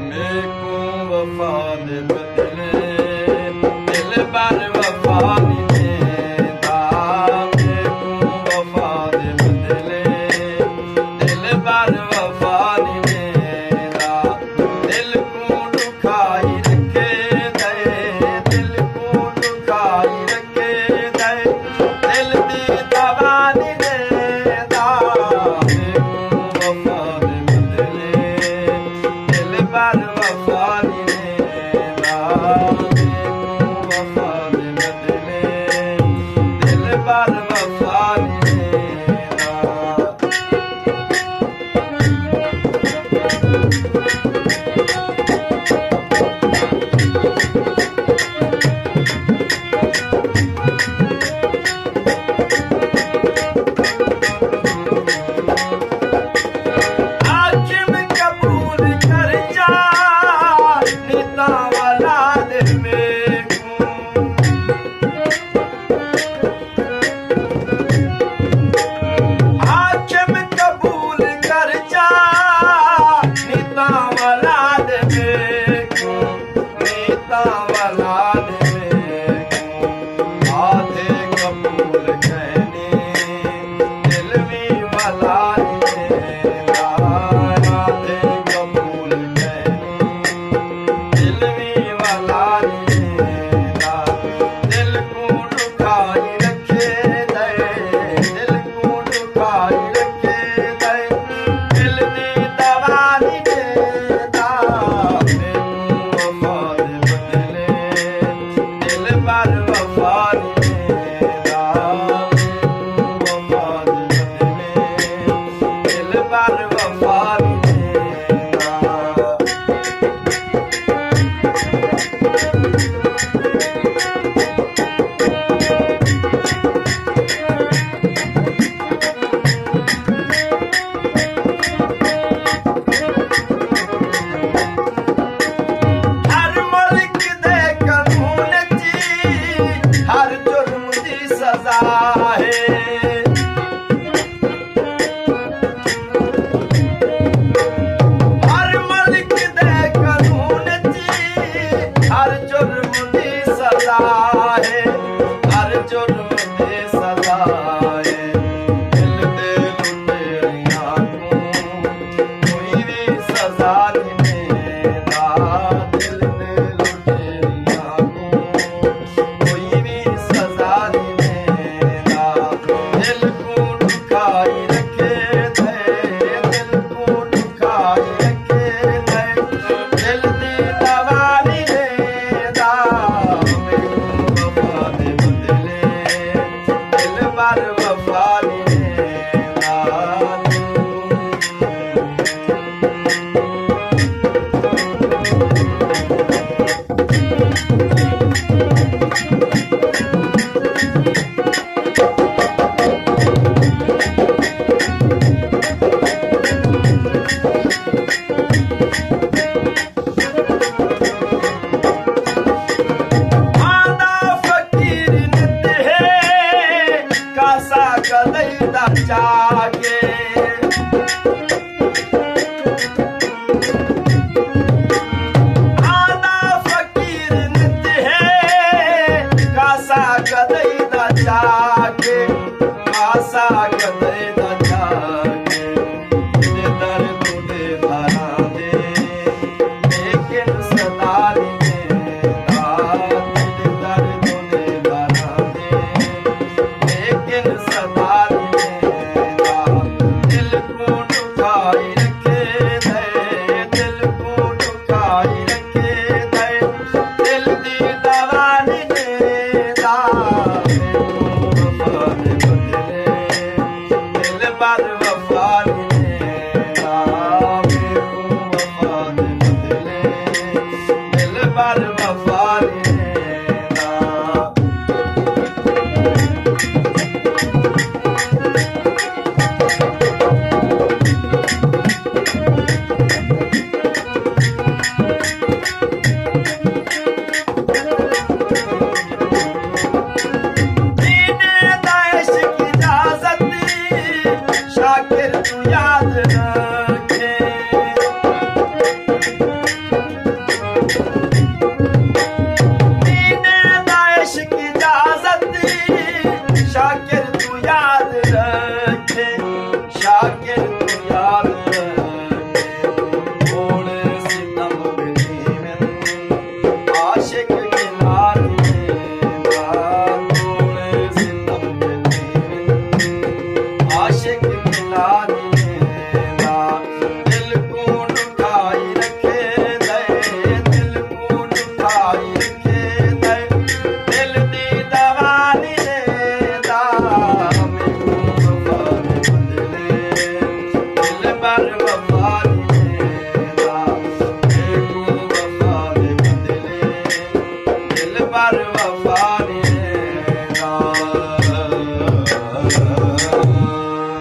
मेको वफा दे बदले दिल बार वफा नहीं देता। मेको वफा दे बदले दिल बार वफा नहीं देता। दिल को दुखाई रखे दे, दिल को दुखाई रखे दे, दिल दी दवा नहीं देता। मेको वफा दे बदले दिल बार वफा नहीं देता। मेको वफा दे बदले दिल बार वफा नहीं देता। हाकिम कबूल कर जा नेता वाला दिल में हाकिम कबूल कर जा नेता वाला दिल में नेता वाला दिल में आधे कबूल कहने दिल भी वाला आधे कबूल कहने दिल भी वाला दिल को दुखाई रखे दे, दिल को दुखाई रखे दे, दिल दी दवा नहीं देता। मेको वफा दे बदले दिल बार वफा नहीं देता। मेको वफा दे बदले दिल बार वफा नहीं देता। हर मुल्क दे कानून ची हर जुर्म दी सजा है। हर मुल्क दे कानून ची हर जुर्म दी सजा है। हर जुर्म दी सजा है। दिल दे लुटेरियां को कोई भी सजा नहीं देता। दिल दे लुटेरियां को कोई भी सजा नहीं देता। दिल को दुखाई रखे दे, दिल को दुखाई